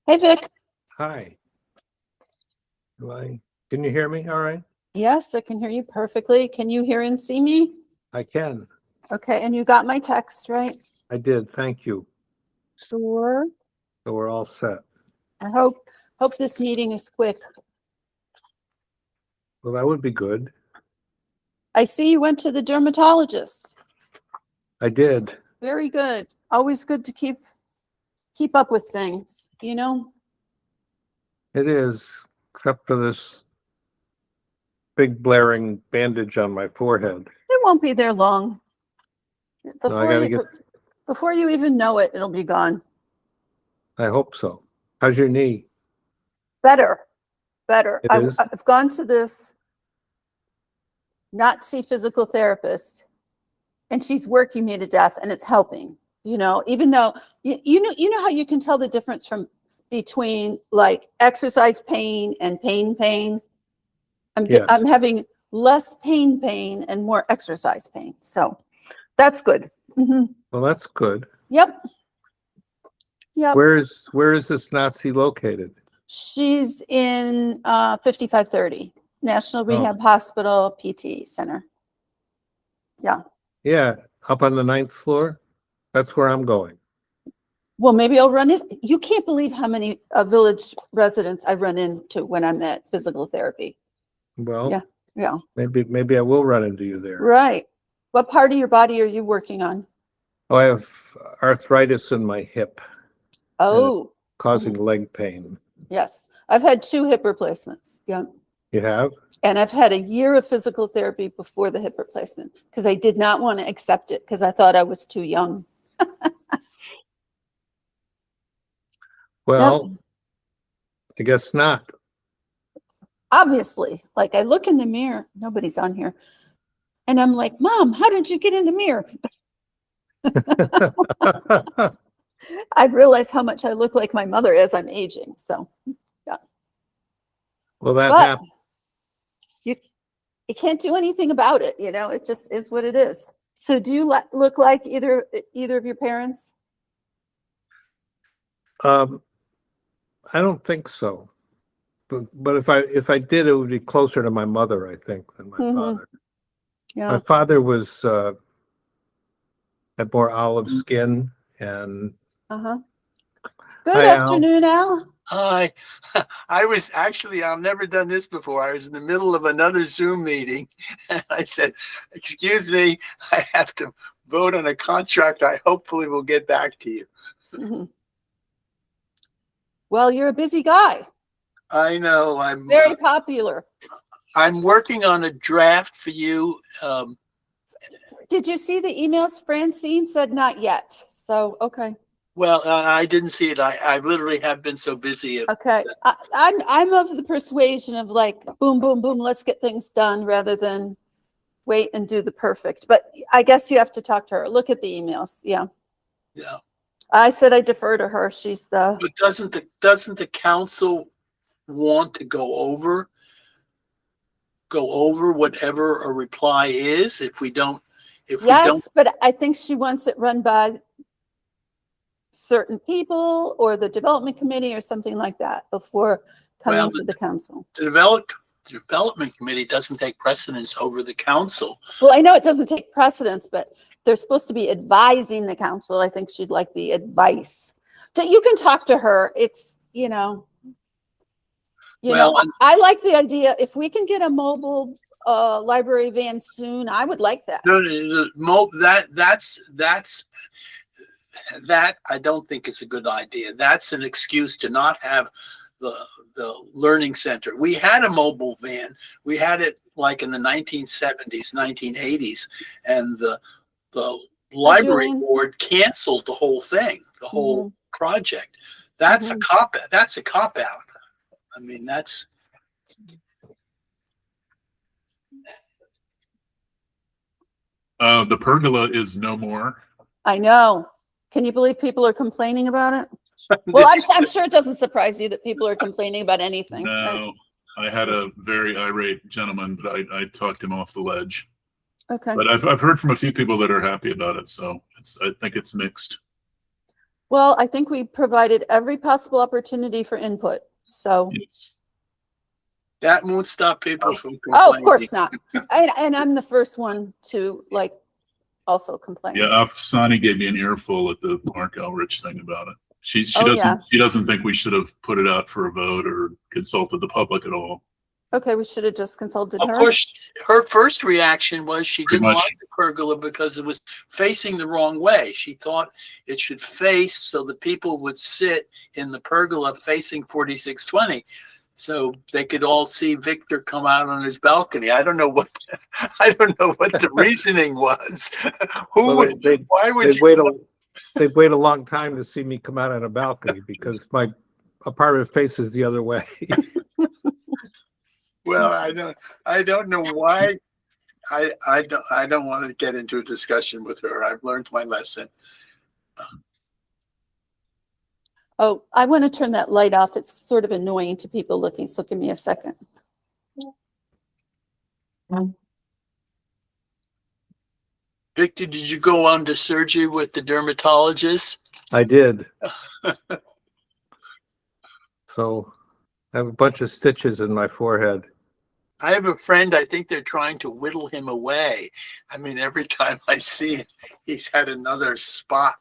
Hey, Vic. Hi. Can you hear me? All right. Yes, I can hear you perfectly. Can you hear and see me? I can. Okay, and you got my text, right? I did. Thank you. Sure. So we're all set. I hope this meeting is quick. Well, that would be good. I see you went to the dermatologist. I did. Very good. Always good to keep up with things, you know? It is, except for this big blaring bandage on my forehead. It won't be there long. No, I gotta get. Before you even know it, it'll be gone. I hope so. How's your knee? Better. It is? I've gone to this Nazi physical therapist, and she's working me to death, and it's helping. You know, even though you know how you can tell the difference between like exercise pain and pain. Yes. I'm having less pain and more exercise pain, so that's good. Well, that's good. Yep. Where is this Nazi located? She's in 5530 National Rehab Hospital PT Center. Yeah. Yeah, up on the 9th floor. That's where I'm going. Well, maybe I'll run it. You can't believe how many village residents I run into when I'm at physical therapy. Well, yeah. Maybe I will run into you there. Right. What part of your body are you working on? Oh, I have arthritis in my hip. Oh. Causing leg pain. Yes. I've had 2 hip replacements. Yeah. You have? And I've had a year of physical therapy before the hip replacement because I did not want to accept it because I thought I was too young. Well, Yep. I guess not. Obviously, like I look in the mirror, nobody's on here. And I'm like, Mom, how did you get in the mirror? I realize how much I look like my mother as I'm aging. So, yeah. Well, that happened. You can't do anything about it. You know, it just is what it is. So do you look like either of your parents? I don't think so. But if I did, it would be closer to my mother, I think, than my father. Yeah. My father was had more olive skin and. Good afternoon, Al. Hi. I've never done this before. I was in the middle of another Zoom meeting and I said, excuse me, I have to vote on a contract. I hopefully will get back to you. Well, you're a busy guy. I know. I'm very popular. I'm working on a draft for you. Did you see the emails? Francine said not yet. So, okay. Well, I didn't see it. I literally have been so busy. Okay. I'm of the persuasion of like, boom, boom, boom, let's get things done rather than wait and do the perfect. But I guess you have to talk to her. Look at the emails. Yeah. Yeah. I said I defer to her. She's the. But doesn't the council want to go over whatever a reply is if we don't? Yes, but I think she wants it run by certain people or the development committee or something like that before coming to the council. The development committee doesn't take precedence over the council. Well, I know it doesn't take precedence, but they're supposed to be advising the council. I think she'd like the advice. You can talk to her. It's, you know, I like the idea. If we can get a mobile library van soon, I would like that. That I don't think is a good idea. That's an excuse to not have the learning center. We had a mobile van. We had it like in the 1970s, 1980s, and the library board canceled the whole thing, the whole project. That's a cop. That's a cop out. I mean, that's. The pergola is no more. I know. Can you believe people are complaining about it? Well, I'm sure it doesn't surprise you that people are complaining about anything. No, right? I had a very irate gentleman, but I talked him off the ledge. Okay. But I've heard from a few people that are happy about it, so I think it's mixed. Well, I think we provided every possible opportunity for input. So, Yes. That won't stop people from oh, of complaining. course not. And I'm the first one to like also complain. Yeah, Afsani gave me an earful at the Mark Elrich thing about it. She Oh, yeah. doesn't think we should have put it out for a vote or consulted the public at all. Okay, we should have just consulted Of her. course, her first reaction was she Pretty didn't much. like the pergola because it was facing the wrong way. She thought it should face so the people would sit in the pergola facing 4620. So they could all see Victor come out on his balcony. I don't know what the reasoning was. Well, Why would they'd you? wait a long time to see me come out on a balcony because my apartment faces the other way. Well, I don't know why. I don't want to get into a discussion with her. I've learned my lesson. Oh, I want to turn that light off. It's sort of annoying to people looking, so give me a second. Victor, did you go on to surgery with the dermatologist? I did. So I have a bunch of stitches in my forehead. I have a friend, I think they're trying to whittle him away. I mean, every time I see him, he's had another spot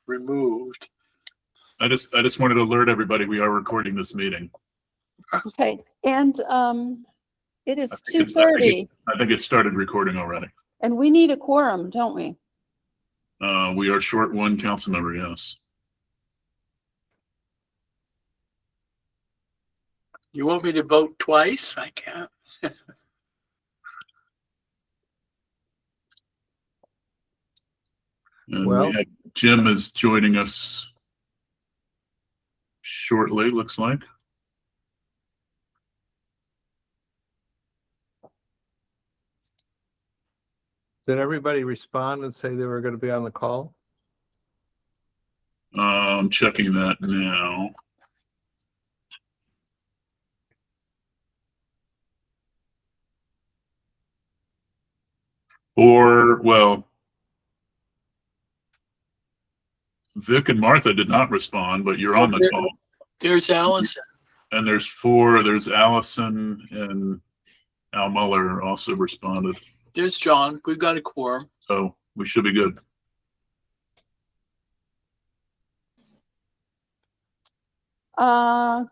removed. I just wanted to alert everybody we are recording this meeting. Okay, and it is I think 2:30, I think it started recording already. and we need a quorum, don't we? We are short one council member, yes. You want me to vote twice? I can't. And Well- we have Jim is joining us shortly, looks like. Did everybody respond and say they were going to be on the call? I'm checking that now. Well, Vic and Martha did not respond, but you're on the call. There's Allison. And there's 4. There's Allison and Al Muller also responded. There's John. We've got a quorum. So we should be good.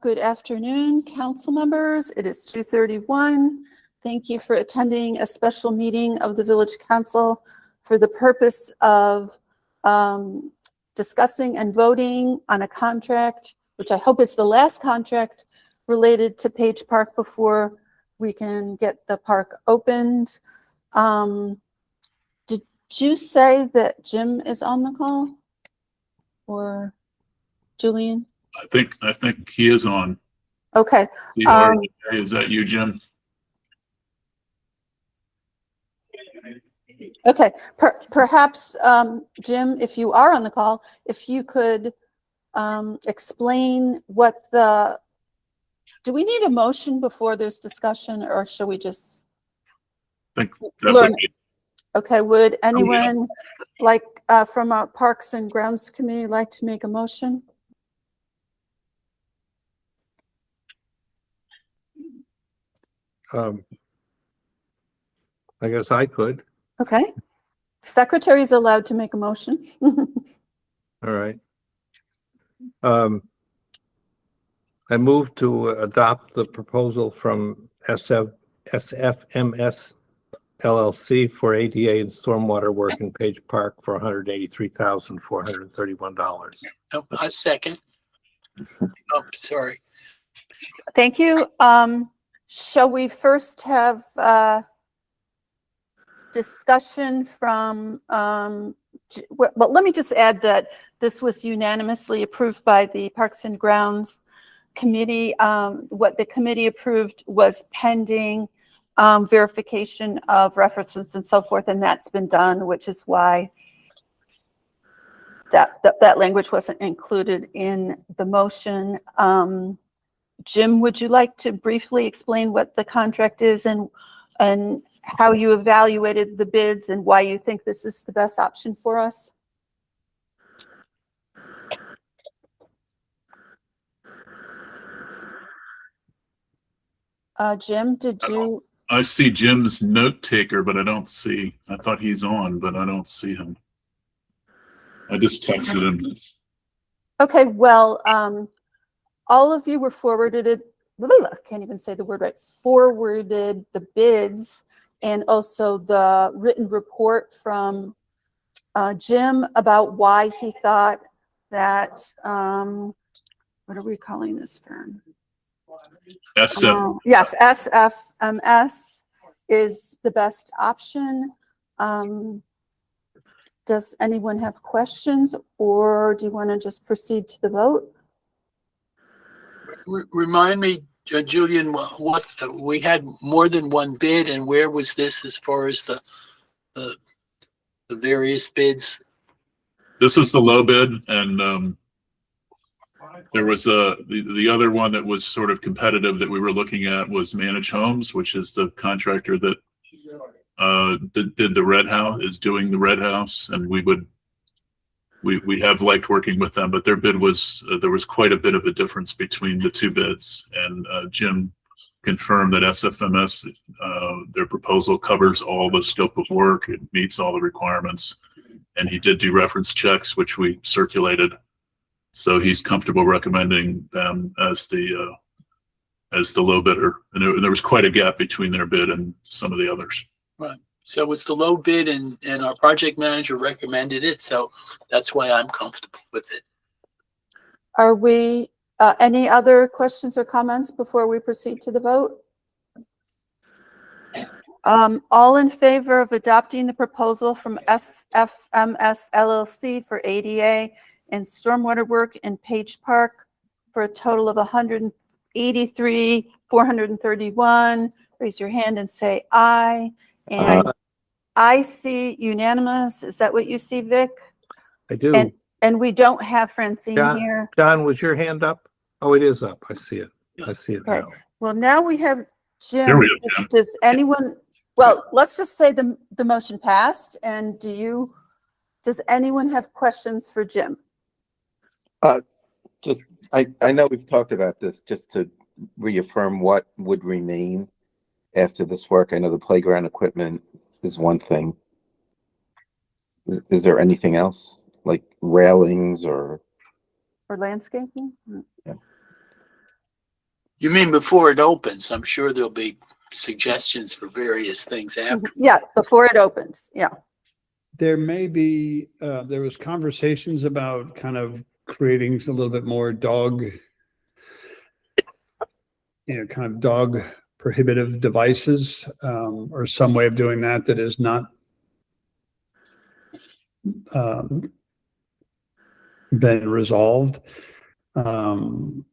Good afternoon, council members. It is 2:31. Thank you for attending a special meeting of the Village Council for the purpose of discussing and voting on a contract, which I hope is the last contract related to Page Park before we can get the park opened. Did you say that Jim is on the call? Or Julian? I think he is on. Okay. Is that you, Jim? Okay, perhaps, Jim, if you are on the call, if you could explain what do we need a motion before there's discussion, or should we just I think that learn? would be, Okay, would anyone like from a Parks and Grounds Committee like to make a motion? I guess I could. Okay. Secretary is allowed to make a motion. All right. I move to adopt the proposal from SFMS LLC for ADA and stormwater work in Page Park for $183,431. Oh, a second. Oh, sorry. Thank you. Shall we first have discussion from, well, let me just add that this was unanimously approved by the Parks and Grounds Committee. What the committee approved was pending verification of references and so forth, and that's been done, which is why that language wasn't included in the motion. Jim, would you like to briefly explain what the contract is and how you evaluated the bids and why you think this is the best option for us? Jim, did you? I see Jim's note taker, but I thought he's on, but I don't see him. I just texted him. Okay, well, all of you were forwarded, can't even say the word right, forwarded the bids and also the written report from Jim about why he thought that, what are we calling this firm? Yes, SFMS is the best option. Does anyone have questions, or do you want to just proceed to the vote? Remind me, Julian, what we had more than one bid, and where was this as far as the various bids? This is the low bid, and there was the other one that was sort of competitive that we were looking at was Manage Homes, which is the contractor that did the red house, is doing the red house, and we have liked working with them, but their bid was there was quite a bit of a difference between the two bids, and Jim confirmed that SFMS their proposal covers all the scope of work, it meets all the requirements, and he did do reference checks which we circulated, so he's comfortable recommending them as the low bidder, and there was quite a gap between their bid and some of the others. Right. So it's the low bid, and our project manager recommended it. So that's why I'm comfortable with it. Are we, any other questions or comments before we proceed to the vote? All in favor of adopting the proposal from SFMS LLC for ADA and stormwater work in Page Park for a total of $183,431, raise your hand and say aye. And I see unanimous. Is that what you see, Vic? I do. And we don't have Francine here. John, was your hand up? Oh, it is up. I see it. I see it Okay. now. Well, now we have Jim. There we go, Jim. Does anyone, well, let's just say the motion passed. And does anyone have questions for Jim? I know we've talked about this, just to reaffirm what would remain after this work. I know the playground equipment is one thing. Is there anything else, like railings or landscaping? Yeah. You mean before it opens? I'm sure there'll be suggestions for various things after. Yeah, before it opens. Yeah. There may be, there was conversations about kind of creating a little bit more kind of dog prohibitive devices, or some way of doing that is not been resolved. Can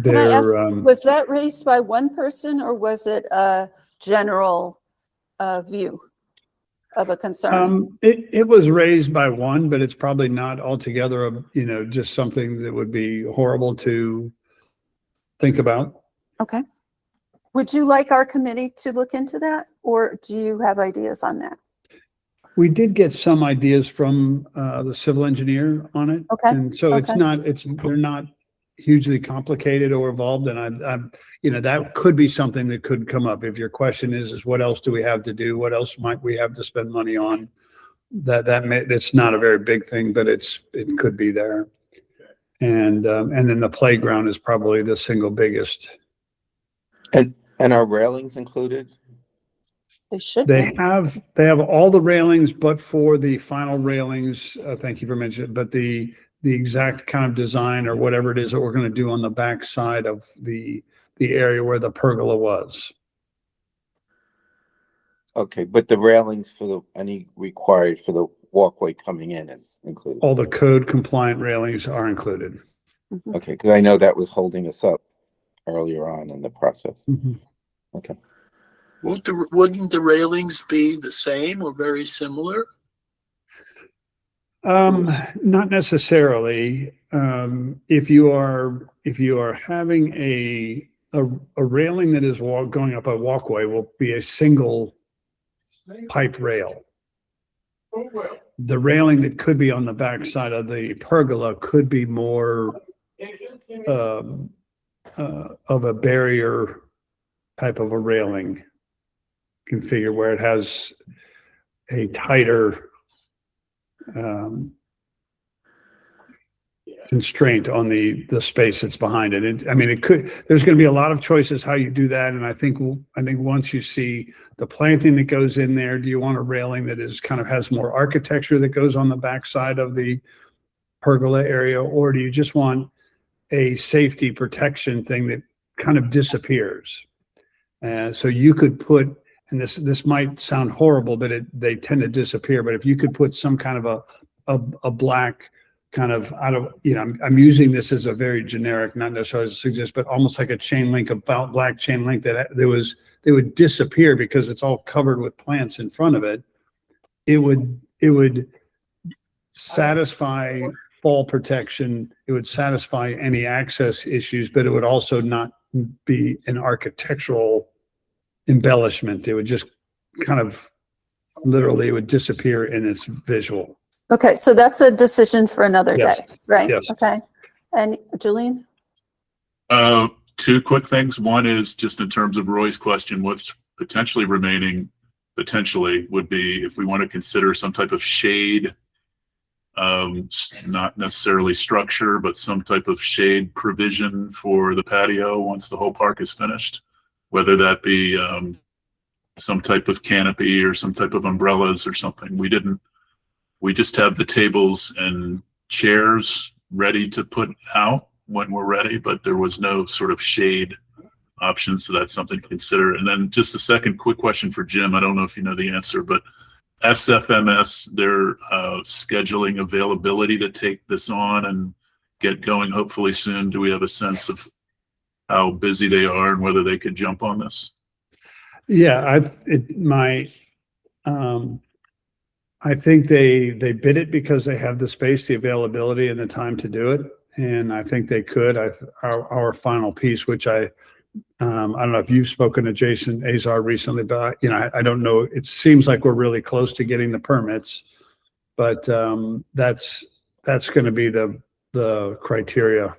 I ask, was that raised by one person, or was it a general view of a concern? It was raised by one, but it's probably not altogether just something that would be horrible to think about. Okay. Would you like our committee to look into that, or do you have ideas on that? We did get some ideas from the civil engineer on it. Okay. And so Okay. they're not hugely complicated or involved. And I'm that could be something that could come up. If your question is what else do we have to do? What else might we have to spend money on? It's not a very big thing, but it could be there. And then the playground is probably the single biggest. and are railings included? They should. They have all the railings, but for the final railings, thank you for mentioning it, but the exact kind of design or whatever it is that we're going to do on the back side of the area where the pergola was. Okay, but the railings for any required for the walkway coming in is included. All the code compliant railings are included. Mhm. Okay, because I know that was holding us up earlier on in the process. Mhm. Okay. Wouldn't the railings be the same or very similar? Not necessarily. If you are having a railing that is going up a walkway, will be a single pipe rail. The railing that could be on the back side of the pergola could be more of a barrier type of a railing configure where it has a tighter constraint on the space that's behind it. I mean, there's going to be a lot of choices how you do that. And I think once you see the planting that goes in there, do you want a railing that is kind of has more architecture that goes on the backside of the pergola area, or do you just want a safety protection thing that kind of disappears? So you could put, and this might sound horrible, but they tend to disappear. But if you could put some kind of a black kind of I'm using this as a very generic, not necessarily as a suggest, but almost like a chain link, about black chain link they would disappear because it's all covered with plants in front of it. It would satisfy fall protection. It would satisfy any access issues, but it would also not be an architectural embellishment. It would just kind of literally, it would disappear in its visual. Okay, so that's a decision for another Yes. day, right? Yes. Okay. And Julian? Two quick things. One is just in terms of Roy's question, what's potentially remaining would be if we want to consider some type of shade, not necessarily structure, but some type of shade provision for the patio once the whole park is finished, whether that be some type of canopy or some type of umbrellas or something. We just have the tables and chairs ready to put out when we're ready, but there was no sort of shade option. So that's something to consider. And then just a second quick question for Jim. I don't know if you know the answer, but SFMS, they're scheduling availability to take this on and get going hopefully soon. Do we have a sense of how busy they are and whether they could jump on this? Yeah, I think they bid it because they have the space, the availability, and the time to do it. And I think they could. Our final piece, which I don't know if you've spoken to Jason Azar recently, but I don't know. It seems like we're really close to getting the permits, but that's going to be the criteria.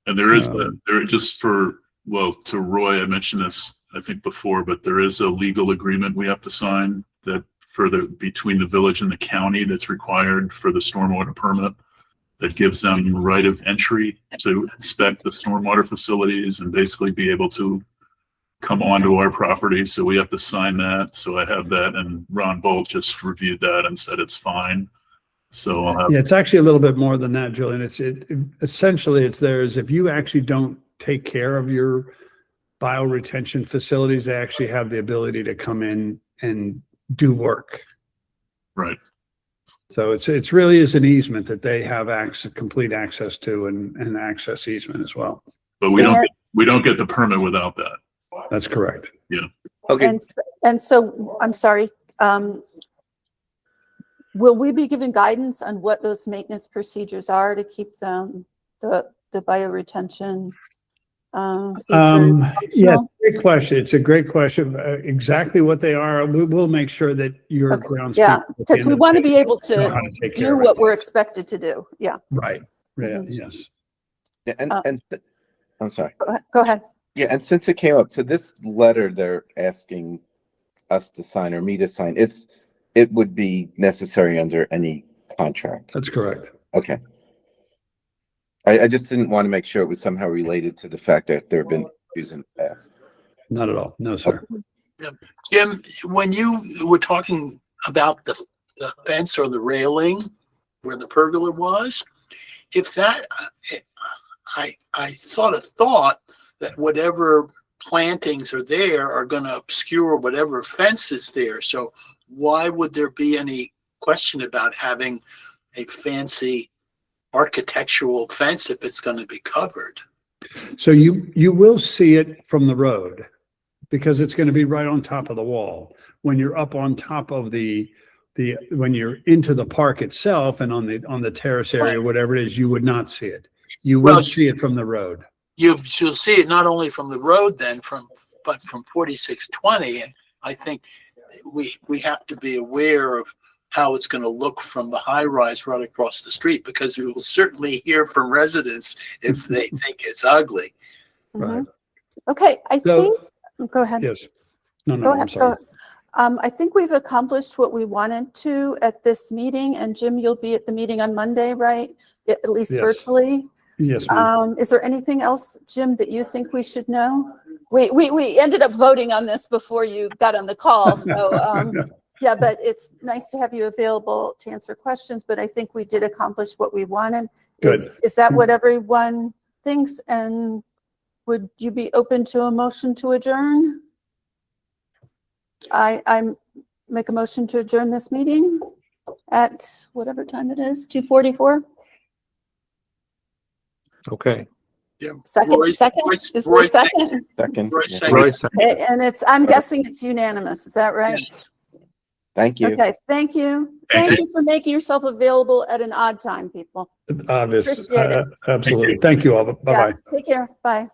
And there is to Roy, I mentioned this I think before, but there is a legal agreement we have to sign that between the village and the county that's required for the stormwater permit that gives them right of entry to inspect the stormwater facilities and basically be able to come onto our property. So we have to sign that. So I have that, and Ron Bolt just reviewed that and said it's fine. So I'll have. Yeah, it's actually a little bit more than that, Julian. Essentially it's theirs. If you actually don't take care of your bioretention facilities, they actually have the ability to come in and do work. Right. So it's really is an easement that they have complete access to, and access easement as well. But we don't get the permit without that. That's correct. Yeah. Okay. And so, I'm sorry, will we be given guidance on what those maintenance procedures are to keep them, the bioretention features Yeah, functional? great question. It's a great question. Exactly what they are, we'll make sure that your Okay. grounds. Yeah, because we want to be able know to how to take care do of it. what we're expected to do. Yeah. Right. Yeah. Mhm. Yes. Yeah, I'm sorry. Go ahead. Yeah, and since it came up, so this letter they're asking us to sign or me to sign, it would be necessary under any contract. That's correct. Okay. I just didn't want to make sure it was somehow related to the fact that there have been issues in the past. Not at all. No, sir. Jim, when you were talking about the fence or the railing where the pergola was, if that, I sort of thought that whatever plantings are there are going to obscure whatever fence is there. So why would there be any question about having a fancy architectural fence if it's going to be covered? So you will see it from the road because it's going to be right on top of the wall. When you're up on top of when you're into the park itself and on the terrace area, Right. whatever it is, you would not see it. You will see it from the road. You'll see it not only from the road then, but from 4620. And I think we have to be aware of how it's going to look from the high rise right across the street, because we will certainly hear from residents if they think it's ugly. Right. Okay, I So- think, go ahead. Yes. No, Go no, I'm ahead. sorry. I think we've accomplished what we wanted to at this meeting, and Jim, you'll be at the meeting on Monday, right? At least Yes. virtually. Yes, ma'am. Is there anything else, Jim, that you think we should know? We ended up voting on this before you got on the call, so, yeah, but it's nice to have you available to answer questions, but I think we did accomplish what we wanted. Is that what everyone thinks? And would you be open to a motion to adjourn? I make a motion to adjourn this meeting at whatever time it is, 2:44. Okay. Yeah. Second, Roy- second, Roy- is there a Roy second? Second. Roy Yeah. second. Royce, Okay, and I'm guessing it's unanimous, is that right? Thank you. Okay, thank you. Thank Thank you for making yourself available at an odd time, people. Obvious. Appreciate it. Absolutely. Thank you all. Bye-bye. Yeah, take care, bye.